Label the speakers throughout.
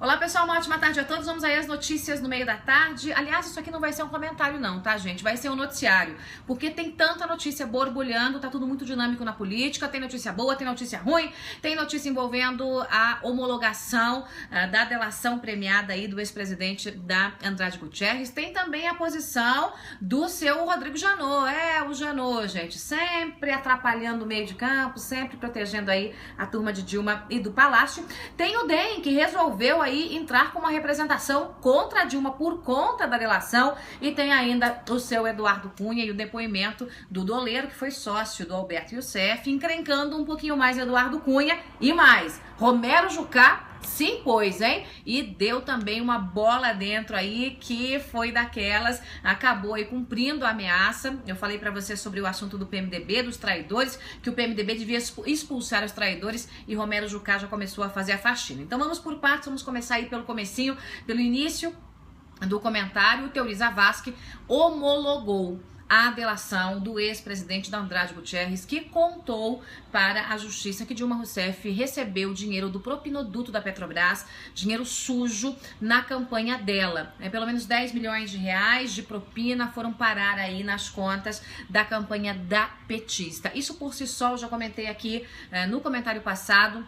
Speaker 1: Olá pessoal, uma ótima tarde a todos. Vamos aí às notícias no meio da tarde. Aliás, isso aqui não vai ser um comentário não, tá gente? Vai ser um noticiário, porque tem tanta notícia borbulhando, tá tudo muito dinâmico na política, tem notícia boa, tem notícia ruim, tem notícia envolvendo a homologação da delação premiada aí do ex-presidente da Andrade Gutierrez, tem também a posição do seu Rodrigo Janot, o Janot, gente, sempre atrapalhando o meio de campo, sempre protegendo aí a turma de Dilma e do Palácio. Tem o DEM, que resolveu aí entrar com uma representação contra a Dilma por conta da delação, e tem ainda o seu Eduardo Cunha e o depoimento do doleiro, que foi sócio do Alberto Youssef, encrencando um pouquinho mais Eduardo Cunha e mais. Romero Jucá se impôs, hein? E deu também uma bola dentro aí que foi daquelas, acabou aí cumprindo a ameaça. Eu falei pra você sobre o assunto do PMDB, dos traidores, que o PMDB devia expulsar os traidores, e Romero Jucá já começou a fazer a faxina. Então vamos por partes, vamos começar aí pelo comecinho, pelo início do comentário. O Teori Zavascki homologou a delação do ex-presidente da Andrade Gutierrez, que contou para a justiça que Dilma Rousseff recebeu dinheiro do propinoduto da Petrobras, dinheiro sujo, na campanha dela. Pelo menos 10 milhões de reais de propina foram parar aí nas contas da campanha da petista. Isso por si só, eu já comentei aqui no comentário passado,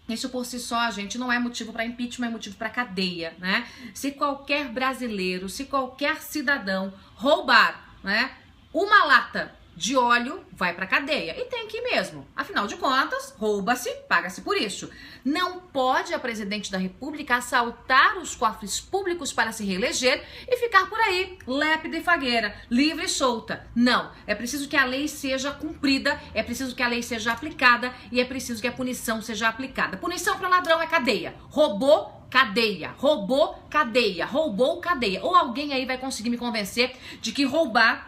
Speaker 1: isso por si só, gente, não é motivo para impeachment, é motivo para cadeia, né? Se qualquer brasileiro, se qualquer cidadão roubar, né, uma lata de óleo, vai pra cadeia. E tem que ir mesmo. Afinal de contas, rouba-se, paga-se por isso. Não pode a presidente da República assaltar os cofres públicos para se reeleger e ficar por aí, lépida e fagueira, livre e solta. Não. É preciso que a lei seja cumprida, é preciso que a lei seja aplicada e é preciso que a punição seja aplicada. Punição para ladrão é cadeia. Roubou, cadeia. Roubou, cadeia. Roubou, cadeia. Ou alguém aí vai conseguir me convencer de que roubar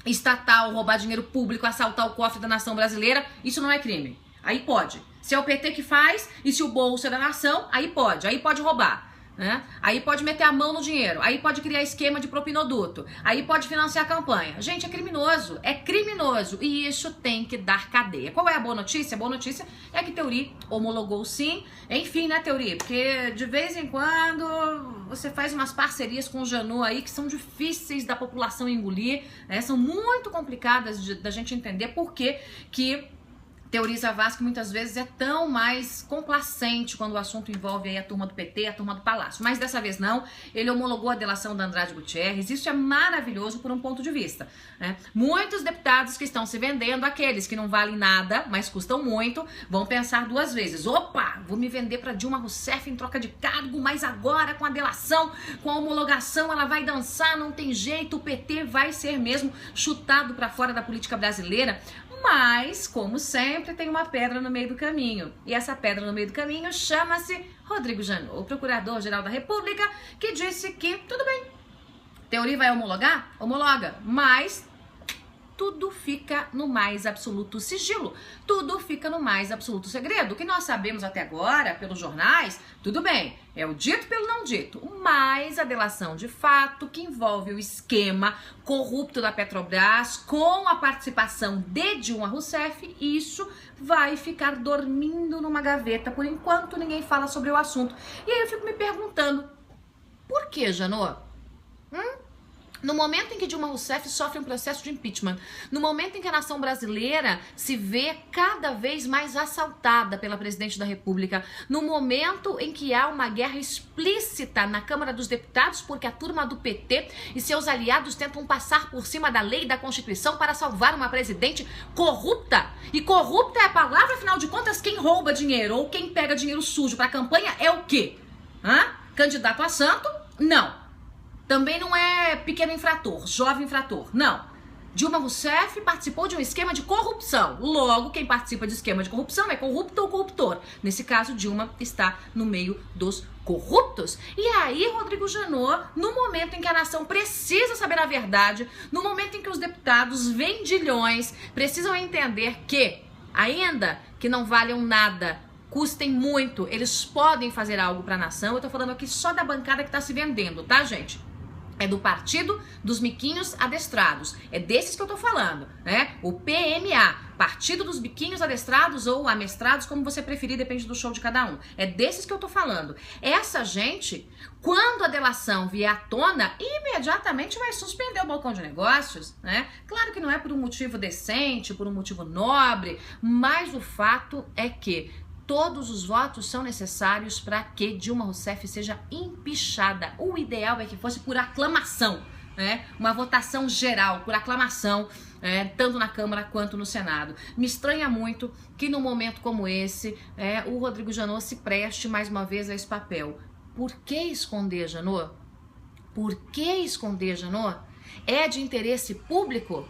Speaker 1: estatal, roubar dinheiro público, assaltar o cofre da nação brasileira, isso não é crime. Aí pode. Se é o PT que faz e se o bolso é da nação, aí pode roubar, né? Aí pode meter a mão no dinheiro, aí pode criar esquema de propinoduto, aí pode financiar a campanha. Gente, é criminoso e isso tem que dar cadeia. Qual é a boa notícia? A boa notícia é que Teori homologou sim. Enfim, né, Teori? Porque de vez em quando você faz umas parcerias com o Janot aí que são difíceis da população engolir, né? São muito complicadas da gente entender por que Teori Zavascki muitas vezes é tão mais complacente quando o assunto envolve aí a turma do PT, a turma do Palácio. Mas dessa vez não, ele homologou a delação da Andrade Gutierrez. Isso é maravilhoso por um ponto de vista, né? Muitos deputados que estão se vendendo, aqueles que não valem nada, mas custam muito, vão pensar duas vezes. Opa, vou me vender para Dilma Rousseff em troca de cargo, mas agora com a delação, com a homologação, ela vai dançar, não tem jeito, o PT vai ser mesmo chutado para fora da política brasileira. Mas, como sempre, tem uma pedra no meio do caminho. E essa pedra no meio do caminho chama-se Rodrigo Janot, o Procurador-Geral da República, que disse que, tudo bem, Teori vai homologar? Homologa, mas tudo fica no mais absoluto sigilo, tudo fica no mais absoluto segredo. O que nós sabemos até agora, pelos jornais, tudo bem, é o dito pelo não dito, mas a delação de fato que envolve o esquema corrupto da Petrobras com a participação de Dilma Rousseff, isso vai ficar dormindo numa gaveta por enquanto ninguém fala sobre o assunto. E aí eu fico me perguntando, por que, Janot? No momento em que Dilma Rousseff sofre um processo de impeachment, no momento em que a nação brasileira se vê cada vez mais assaltada pela presidente da República, no momento em que há uma guerra explícita na Câmara dos Deputados porque a turma do PT e seus aliados tentam passar por cima da lei e da Constituição para salvar uma presidente corrupta. E corrupta é a palavra, afinal de contas, quem rouba dinheiro ou quem pega dinheiro sujo para a campanha é o quê? Candidato a santo? Não. Também não é pequeno infrator, jovem infrator, não. Dilma Rousseff participou de um esquema de corrupção. Logo, quem participa de esquema de corrupção é corrupto ou corruptor. Nesse caso, Dilma está no meio dos corruptos. E aí, Rodrigo Janot, no momento em que a nação precisa saber a verdade, no momento em que os deputados vendilhões precisam entender que, ainda que não valham nada, custem muito, eles podem fazer algo para a nação. Eu tô falando aqui só da bancada que tá se vendendo, tá, gente? É do Partido dos Biquinhos Adestrados. É desses que eu tô falando, né? O PMA, Partido dos Biquinhos Adestrados ou Amestrados, como você preferir, depende do show de cada um. É desses que eu tô falando. Essa gente, quando a delação vier à tona, imediatamente vai suspender o balcão de negócios, né? Claro que não é por um motivo decente, por um motivo nobre, mas o fato é que todos os votos são necessários para que Dilma Rousseff seja empichada. O ideal é que fosse por aclamação, né? Uma votação geral, por aclamação, tanto na Câmara quanto no Senado. Me estranha muito que num momento como esse, o Rodrigo Janot se preste mais uma vez a esse papel. Por que esconder, Janot? Por que esconder, Janot? É de interesse público?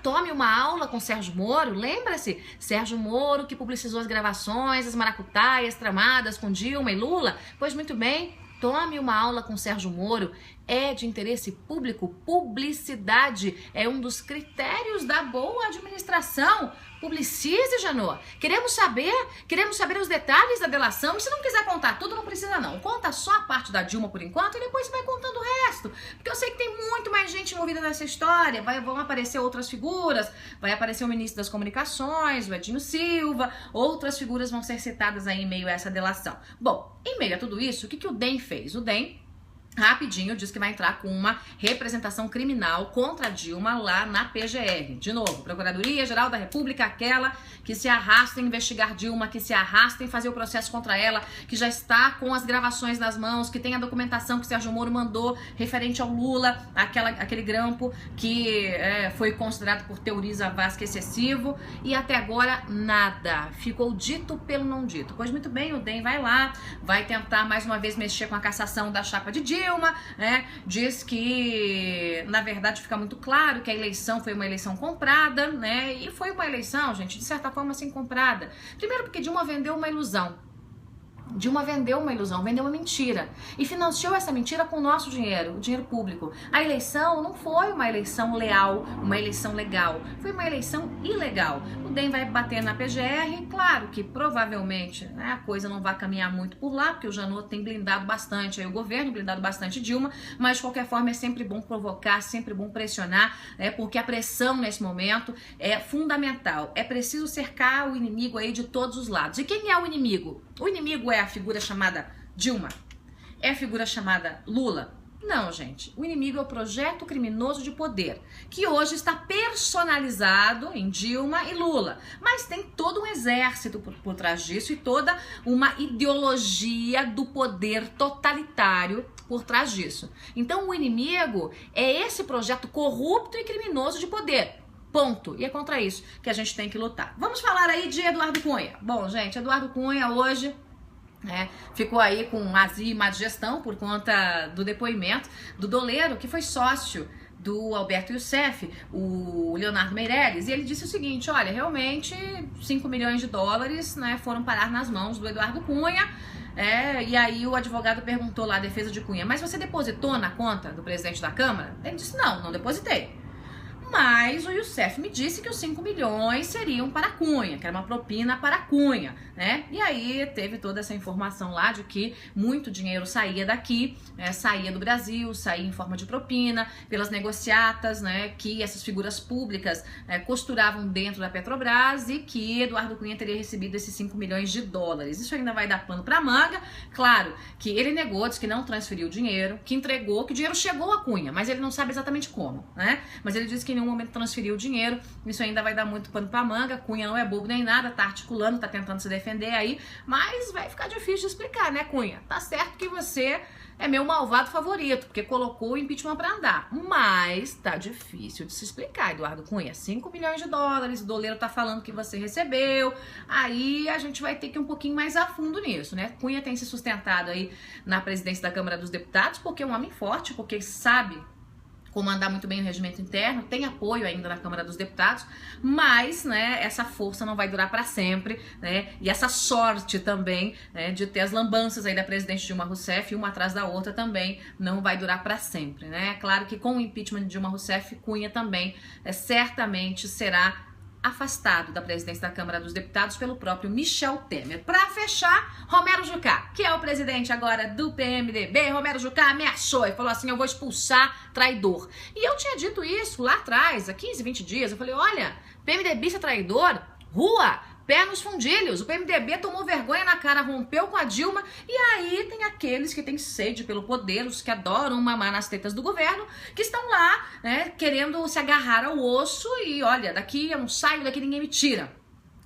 Speaker 1: Tome uma aula com Sérgio Moro, lembra-se? Sérgio Moro que publicizou as gravações, as maracutaias tramadas com Dilma e Lula? Pois muito bem, tome uma aula com Sérgio Moro. É de interesse público? Publicidade é um dos critérios da boa administração. Publicize, Janot. Queremos saber os detalhes da delação. E se não quiser contar tudo, não precisa não. Conta só a parte da Dilma por enquanto e depois você vai contando o resto. Porque eu sei que tem muito mais gente envolvida nessa história. Vão aparecer outras figuras. Vai aparecer o ministro das Comunicações, o Edinho Silva. Outras figuras vão ser citadas aí em meio a essa delação. Bom, em meio a tudo isso, o que o DEM fez? O DEM rapidinho diz que vai entrar com uma representação criminal contra a Dilma lá na PGR. De novo, Procuradoria-Geral da República, aquela que se arrasta em investigar Dilma, que se arrasta em fazer o processo contra ela, que já está com as gravações nas mãos, que tem a documentação que Sérgio Moro mandou referente ao Lula, aquele grampo que foi considerado por Teoriza Vasque excessivo, e até agora nada. Ficou dito pelo não dito. Pois muito bem, o DEM vai lá, vai tentar mais uma vez mexer com a cassação da chapa de Dilma, diz que, na verdade, fica muito claro que a eleição foi uma eleição comprada, né? E foi uma eleição, gente, de certa forma, assim, comprada. Primeiro porque Dilma vendeu uma ilusão. vendeu uma mentira e financiou essa mentira com o nosso dinheiro, o dinheiro público. A eleição não foi uma eleição leal, uma eleição legal, foi uma eleição ilegal. O DEM vai bater na PGR, claro que provavelmente a coisa não vai caminhar muito por lá, porque o Janot tem blindado bastante, aí o governo blindado bastante Dilma, mas de qualquer forma é sempre bom provocar, sempre bom pressionar, porque a pressão nesse momento é fundamental. É preciso cercar o inimigo aí de todos os lados. E quem é o inimigo? O inimigo é a figura chamada Dilma? É a figura chamada Lula? Não, gente. O inimigo é o projeto criminoso de poder, que hoje está personalizado em Dilma e Lula. Mas tem todo um exército por trás disso e toda uma ideologia do poder totalitário por trás disso. Então o inimigo é esse projeto corrupto e criminoso de poder. Ponto. E é contra isso que a gente tem que lutar. Vamos falar aí de Eduardo Cunha. Bom, gente, Eduardo Cunha hoje ficou aí com azia e má digestão por conta do depoimento do doleiro, que foi sócio do Alberto Youssef, o Leonardo Meirelles, e ele disse o seguinte: olha, realmente 5 milhões de dólares foram parar nas mãos do Eduardo Cunha. E aí o advogado perguntou lá, a defesa de Cunha, mas você depositou na conta do presidente da Câmara? Ele disse, não depositei. Mas o Youssef me disse que os 5 milhões seriam para Cunha, que era uma propina para Cunha, E aí teve toda essa informação lá de que muito dinheiro saía daqui, saía do Brasil, saía em forma de propina, pelas negociatas, que essas figuras públicas costuravam dentro da Petrobras e que Eduardo Cunha teria recebido esses 5 milhões de dólares. Isso ainda vai dar pano para manga. Claro que ele negou, disse que não transferiu o dinheiro, que entregou, que o dinheiro chegou a Cunha, mas ele não sabe exatamente como, Mas ele disse que em nenhum momento transferiu o dinheiro. Isso ainda vai dar muito pano pra manga. Cunha não é bobo nem nada, tá articulando, tá tentando se defender aí, mas vai ficar difícil de explicar, Cunha? Tá certo que você é meu malvado favorito, porque colocou o impeachment pra andar, mas tá difícil de se explicar, Eduardo Cunha. 5 milhões de dólares, o doleiro tá falando que você recebeu, aí a gente vai ter que ir um pouquinho mais a fundo nisso, Cunha tem se sustentado aí na presidência da Câmara dos Deputados, porque é um homem forte, porque sabe comandar muito bem o regimento interno, tem apoio ainda na Câmara dos Deputados, mas, essa força não vai durar para sempre, e essa sorte também, de ter as lambanças aí da presidente Dilma Rousseff, uma atrás da outra, também não vai durar para sempre, Claro que com o impeachment de Dilma Rousseff, Cunha também certamente será afastado da presidência da Câmara dos Deputados pelo próprio Michel Temer. Para fechar, Romero Jucá, que é o presidente agora do PMDB, Romero Jucá ameaçou e falou assim: eu vou expulsar traidor. E eu tinha dito isso lá atrás, há 15, 20 dias. Eu falei: olha, PMDBista traidor, rua, pé nos fundilhos. O PMDB tomou vergonha na cara, rompeu com a Dilma, e aí tem aqueles que têm sede pelo poder, os que adoram mamar nas tetas do governo, que estão lá, né, querendo se agarrar ao osso e olha, daqui eu não saio, daqui ninguém me tira.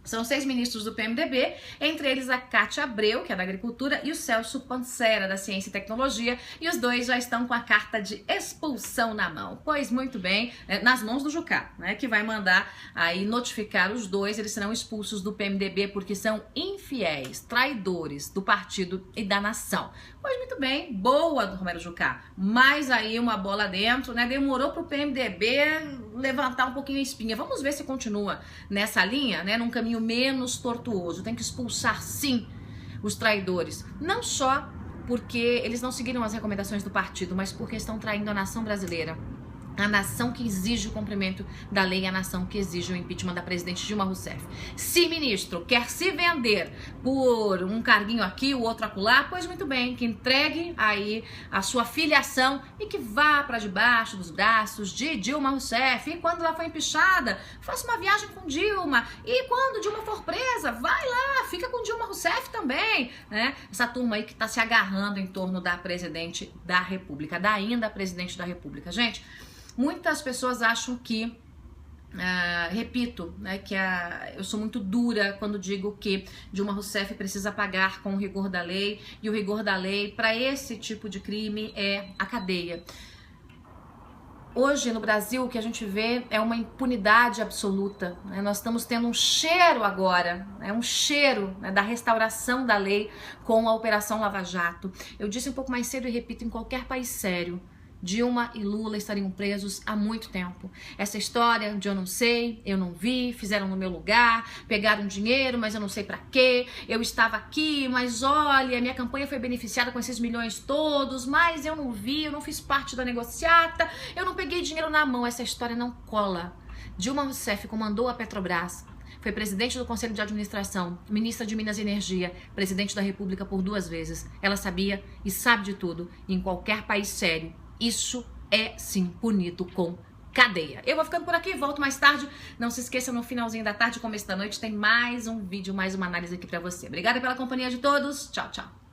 Speaker 1: São 6 ministros do PMDB, entre eles a Cátia Abreu, que é da Agricultura, e o Celso Pancera, da Ciência e Tecnologia, e os dois já estão com a carta de expulsão na mão. Pois muito bem, nas mãos do Jucá, né, que vai mandar aí notificar os dois, eles serão expulsos do PMDB porque são infiéis, traidores do partido e da nação. Pois muito bem, boa do Romero Jucá, mais aí uma bola dentro, né, demorou pro PMDB levantar um pouquinho a espinha. Vamos ver se continua nessa linha, né, num caminho menos tortuoso. Tem que expulsar sim os traidores, não só porque eles não seguiram as recomendações do partido, mas porque estão traindo a nação brasileira, a nação que exige o cumprimento da lei, a nação que exige o impeachment da presidente Dilma Rousseff. Se ministro quer se vender por um carguinho aqui, o outro acolá, pois muito bem, que entregue aí a sua filiação e que vá para debaixo dos braços de Dilma Rousseff. E quando ela for empichada, faça uma viagem com Dilma. E quando Dilma for presa, vai lá, fica com Dilma Rousseff também, né? Essa turma aí que tá se agarrando em torno da presidente da República, da ainda presidente da República. Gente, muitas pessoas acham que, repito, né, que eu sou muito dura quando digo que Dilma Rousseff precisa pagar com o rigor da lei, e o rigor da lei para esse tipo de crime é a cadeia. Hoje no Brasil o que a gente vê é uma impunidade absoluta, né? Nós estamos tendo um cheiro agora, um cheiro, né, da restauração da lei com a Operação Lava Jato. Eu disse um pouco mais cedo e repito, em qualquer país sério, Dilma e Lula estariam presos há muito tempo. Essa história de eu não sei, eu não vi, fizeram no meu lugar, pegaram dinheiro, mas eu não sei pra quê, eu estava aqui, mas olha, minha campanha foi beneficiada com esses milhões todos, mas eu não vi, eu não fiz parte da negociata, eu não peguei dinheiro na mão. Essa história não cola. Dilma Rousseff comandou a Petrobras, foi presidente do Conselho de Administração, ministra de Minas e Energia, presidente da República por 2 vezes. Ela sabia e sabe de tudo. E em qualquer país sério, isso é sim punido com cadeia. Eu vou ficando por aqui, volto mais tarde. Não se esqueça, no finalzinho da tarde, começo da noite, tem mais um vídeo, mais uma análise aqui pra você. Obrigada pela companhia de todos. Tchau, tchau.